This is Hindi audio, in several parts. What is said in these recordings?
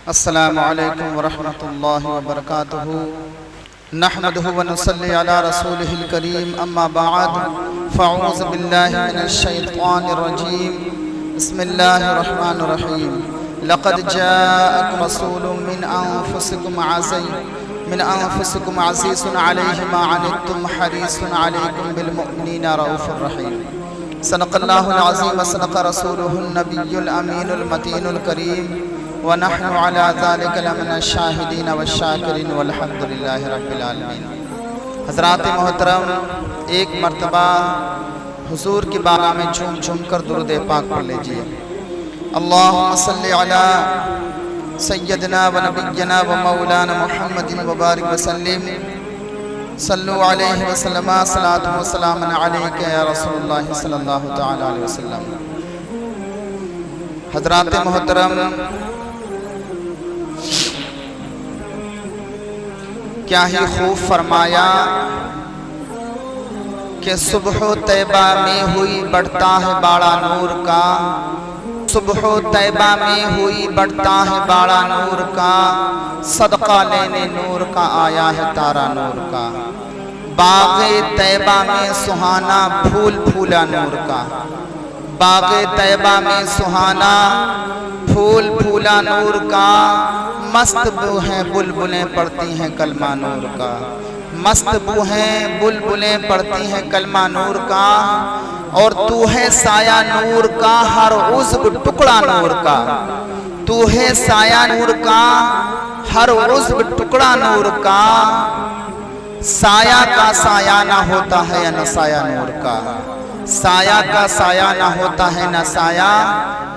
अस्सलामु अलैकुम वरहमतुल्लाहि वबरकातुहू। नहमदुहु व नुसल्ली अला रसूलिहिल करीम, अम्मा बअद, फ़अऊज़ु बिल्लाहि मिनश शैतानिर रजीम। बिस्मिल्लाहिर रहमानिर रहीम। लक़द जाअकुम रसूलुम मिन अनफुसिकुम अज़ीज़ुन अलैहि मा अनित्तुम हरीसुन अलैकुम बिल मुमिनीना रऊफ़ुर रहीम। सदक़ल्लाहुल अज़ीम व सदक़ रसूलुहुन नबियुल अमीनुल मतीनुल करीम व नहनु अला ज़ालिका लमिनश शाहिदीन वश्शाकिरीन वल्हम्दुलिल्लाहि रब्बिल आलमीन। हज़रात मोहतरम, एक मर्तबा हुज़ूर की बारगाह में झूम झूम कर दुरूद पाक पढ़ लीजिए। अल्लाहुम्मा सल्लि अला सय्यदना व नबिय्यना व मौलाना मुहम्मदिन व बारिक व सल्लिम। सल्लु अलैहि व सल्लम सलातु व सलामुन अलैका या रसूलुल्लाह सल्लल्लाहु तआला अलैहि वसल्लम। हज़रात मोहतरम, क्या ही खूब फरमाया कि सुबह तैबा में हुई बढ़ता है बाड़ा नूर का, सुबह तैबा में हुई बढ़ता है बाड़ा नूर का, सदका लेने नूर का आया है तारा नूर का। बाग़े तैबा में सुहाना फूल फूला नूर का, बाग़े तैबा में सुहाना फूल फूला नूर का। मस्त बू हैं बुलबुलें पढ़ती हैं कलमा नूर का, मस्त बू हैं बुलबुलें पढ़ती हैं कलमा नूर का। और तू है साया नूर का, हर उज़्व टुकड़ा नूर का, तू है साया नूर का, हर उज़्व टुकड़ा नूर का। साया का साया ना होता है या न साया नूर का, साया का साया ना होता है न साया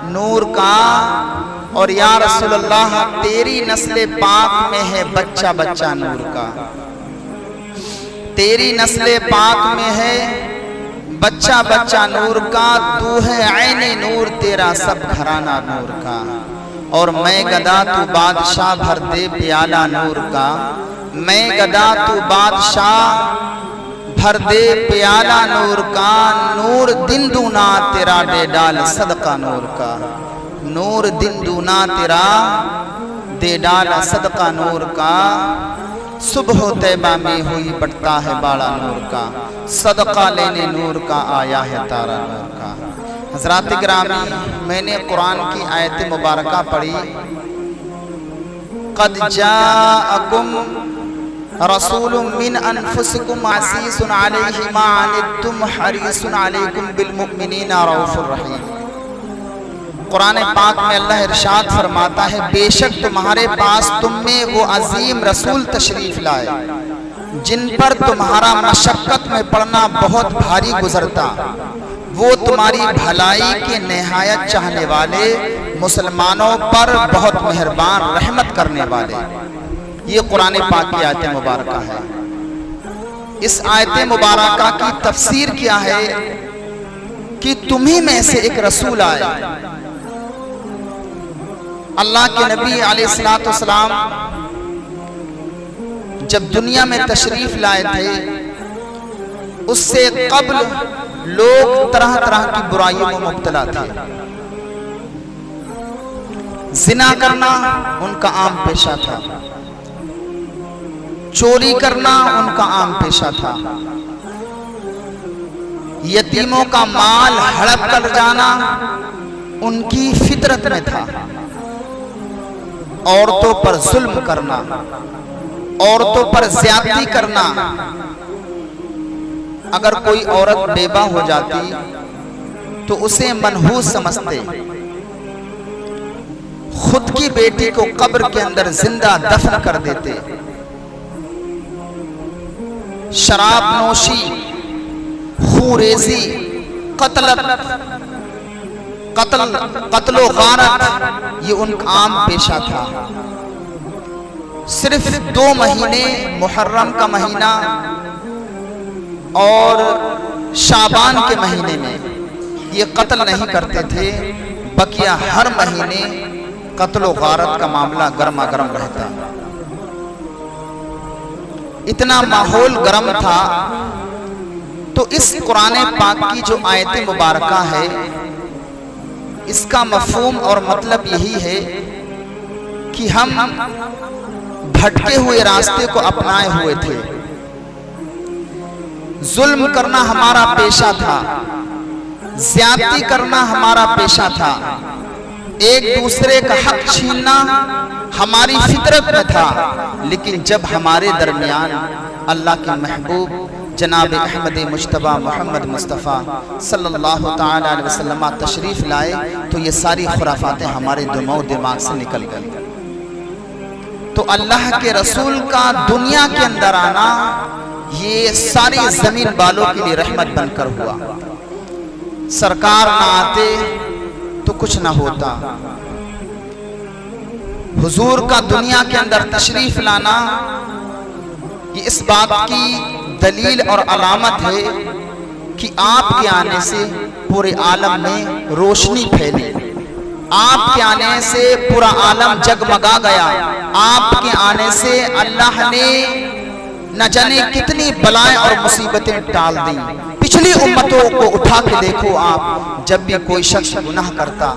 नूर का। और या रसूलल्लाह, तेरी नस्ल पाक में है बच्चा बच्चा नूर का, तेरी नस्ल पाक में है बच्चा बच्चा नूर का। तू है ऐने नूर, तेरा सब घराना नूर का। और मैं गदा तू बादशाह, भर दे प्याला नूर का। मैं गदा तू बादशाह, भर दे प्याला नूर का। नूर दिन दूना तेरा दे डाल सदका नूर का, नूर दिन दूना तेरा दे डाल सदका नूर का। सुबह तैबा में हुई बढ़ता है बाड़ा नूर का, सदका लेने नूर का आया है तारा नूर का। हज़रात गिरामी, मैंने कुरान की आयत मुबारका पढ़ी, क़द जाअकुम रसूलुम मिन अनफुसिकुम अज़ीज़ुन अलैहि मा अनित्तुम हरीसुन अलैकुम बिल मुमिनीना रऊफ़ुर रहीम। कुरान पाक में अल्लाह इरशाद फरमाता है, बेशक तुम्हारे पास तुम में वो अजीम रसूल तशरीफ लाए जिन पर तुम्हारा मशक्कत में पड़ना बहुत भारी गुजरता। वो तुम्हारी भलाई के निहायत चाहने वाले, मुसलमानों पर बहुत मेहरबान, रहमत करने वाले। ये कुरान पाक की आयत मुबारका है। इस आयत मुबारका की तफसीर क्या है कि तुम्ही में से एक रसूल आए। अल्लाह के नबी अलैहिस्सलाम जब दुनिया में तशरीफ लाए थे, उससे कब्ल लोग तरह तरह की बुराइयों में मुब्तला थे। जिना करना उनका आम पेशा था, चोरी करना उनका आम पेशा था, यतीमों का माल हड़प कर जाना उनकी फितरत में था। औरतों पर जुल्म करना, औरतों पर ज्यादती करना। अगर कोई औरत बेवा हो जाती तो उसे मनहूस समझते, खुद की बेटी को कब्र के अंदर जिंदा दफन कर देते। शराब नोशी, खूरेजी, कत्लो गारत, ये उनका आम पेशा था। सिर्फ 2 महीने, मुहर्रम का महीना और शाबान के महीने में ये कत्ल नहीं करते थे, बकिया हर महीने कत्लो गारत का मामला गर्मा गर्म रहता। इतना माहौल गर्म था। तो इस कुरान पाक की जो आयत मुबारका है, इसका मफहूम और मतलब यही है कि हम भटके हुए रास्ते को अपनाए हुए थे। जुल्म करना हमारा पेशा था, ज्यादती करना हमारा पेशा था, एक दूसरे का हक छीनना हमारी फितरत में था। लेकिन जब हमारे दरमियान अल्लाह के महबूब जनाब अहमद मुश्तबा मोहम्मद मुस्तफ़ा सल्लल्लाहु ताला अलैहि वसल्लम तशरीफ लाए तो ये सारी खुराफातें हमारे दिमाग से निकल गई। तो अल्लाह के रसूल का दुनिया के अंदर आना ये सारी जमीन वालों के लिए रहमत बनकर हुआ। सरकार ना आते तो कुछ ना होता। हुजूर का दुनिया के अंदर तशरीफ लाना ये इस बात की दलील और अलामत है कि आपके आने से पूरे आलम में रोशनी फैली, आपके आने से पूरा आलम जगमगा गया, आपके आने से अल्लाह ने न जाने कितनी बलाएं और मुसीबतें टाल दी। पिछली उम्मतों को उठा के देखो आप, जब भी कोई शख्स गुनाह करता,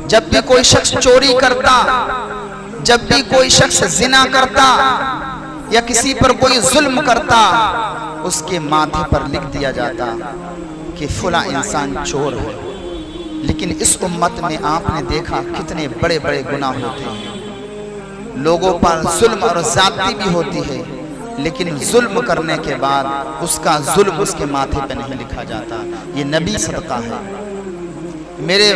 जब भी कोई शख्स चोरी करता, जब भी कोई शख्स जिना करता या किसी पर कोई जुल्म करता, उसके माथे पर लिख दिया जाता कि फला इंसान चोर है। लेकिन इस उम्मत में आपने देखा कितने बड़े बड़े गुनाह होते हैं, लोगों पर जुल्म और ज्यादती भी होती है, लेकिन जुल्म करने के बाद उसका जुल्म उसके माथे पर नहीं लिखा जाता। ये नबी सदका है, मेरे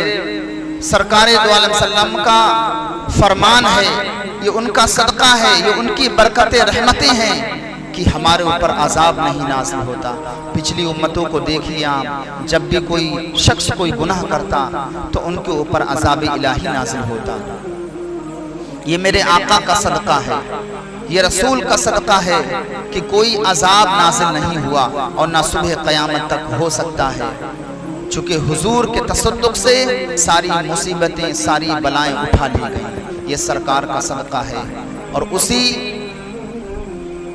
सरकारे दो आलम सल्लम का फरमान है, ये उनका सदका है, ये उनकी बरकतें रहमतें हैं कि हमारे ऊपर अजाब नहीं नाज़िल होता। पिछली उम्मतों को देखिए आप, जब भी कोई शख्स कोई गुनाह करता तो उनके ऊपर अजाब इलाही नाज़िल होता। ये मेरे आका का सदका है, ये रसूल का सदका है कि कोई अजाब नाज़िल नहीं हुआ और ना सुबह क़यामत तक हो सकता है। चूँकि हुजूर के तसद्दुक़ से सारी मुसीबतें, सारी बलाएं उठा ली गई। ये सरकार का सदका है और उसी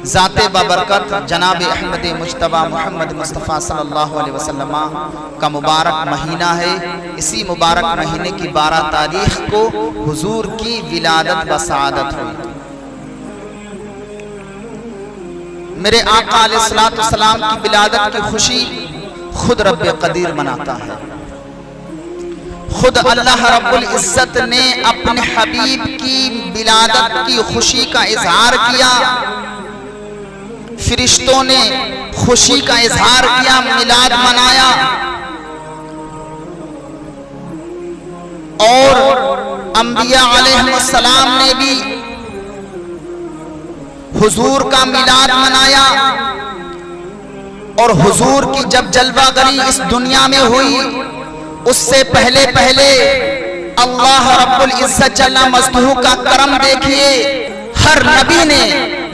ज़ाते बाबरकत जनाब अहमद मुश्तबा मोहम्मद मुस्तफ़ा सल्लल्लाहु अलैहि वसल्लम का मुबारक महीना है। इसी मुबारक महीने की 12 तारीख को हुजूर की विलादत व सआदत हुई। मेरे आका अलैहिस्सलातु वस्सलाम की विलादत की खुशी खुद रब्बे कदीर मनाता है। खुद अल्लाह रब्बुल इज्जत ने अपने हबीब की विलादत की खुशी का इजहार किया, फरिश्तों ने खुशी का इजहार किया, मिलाद मनाया और अंबिया अलैहिस्सलाम ने भी हुजूर का मिलाद मनाया। और हुजूर की जब जलवागरी इस दुनिया में हुई, उससे पहले पहले अल्लाह रब्बुल इज्जत जल्ला मजदूह का करम देखिए, हर नबी ने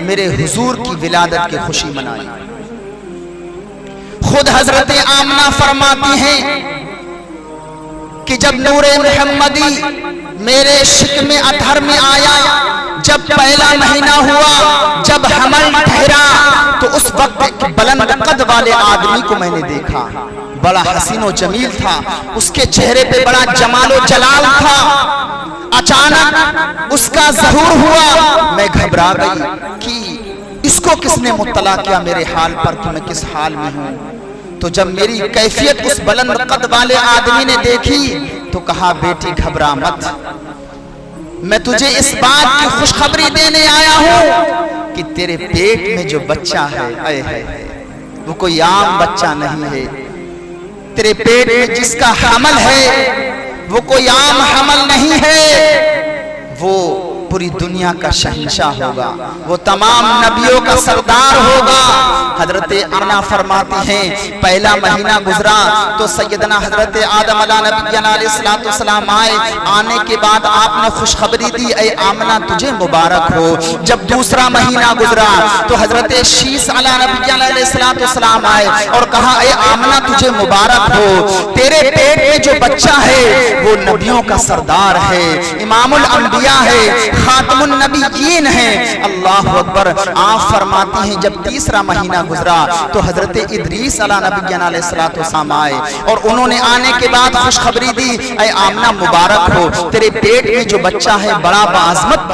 मेरे हुजूर की विलादत की खुशी मनाई। खुद हजरत आमना फरमाती हैं कि जब नूरे मुहम्मदी मेरे शिक में अधर में आया, जब पहला महीना हुआ, जब हमल ठहरा, तो उस वक्त एक बुलंद कद वाले आदमी को मैंने देखा। बड़ा हसीनो जमील था, उसके चेहरे पे बड़ा जमालो जलाल था। अचानक उसका ज़हूर हुआ, मैं घबरा गई कि इसको किसने मुत्तला किया मेरे हाल पर कि मैं किस हाल में हूँ। तो जब मेरी कैफियत उस बुलंद कद वाले आदमी ने देखी तो कहा, बेटी घबरा मत, मैं तुझे इस बात की खुशखबरी देने आया हूँ कि तेरे पेट में जो बच्चा है, वो कोई आम बच्चा नहीं है। तेरे पेट में जिसका हमल है वो कोई आम हमल नहीं है, वो पूरी दुनिया का शहंशाह होगा, वो तमाम नबियों का सरदार होगा। हजरत आमना फरमाती हैं, पहला महीना गुजरा तो सैयदना हजरत आदम अलैहिस्सलाम आए। आने के बाद आपने खुशखबरी दी, ऐ आमना तुझे मुबारक हो। जब दूसरा महीना गुजरा तो हजरत शीस अलैहिस्सलाम आए और कहा, ऐ आमना तुझे मुबारक हो, तेरे पेट में जो बच्चा है वो नबियों का सरदार है, इमामुल अंबिया है, खातमुन नबिय्यीन हैं। अल्लाह अकबर। आप फरमाती हैं जब तीसरा महीना गुजरा तो हजरत इदरीस अला नबिय्यना अलैहिस्सलातु वस्सलाम आए और उन्होंने आने के बाद खुशखबरी दी, ऐ आमना मुबारक हो, तेरे पेट में जो बच्चा है बड़ा बाज़मत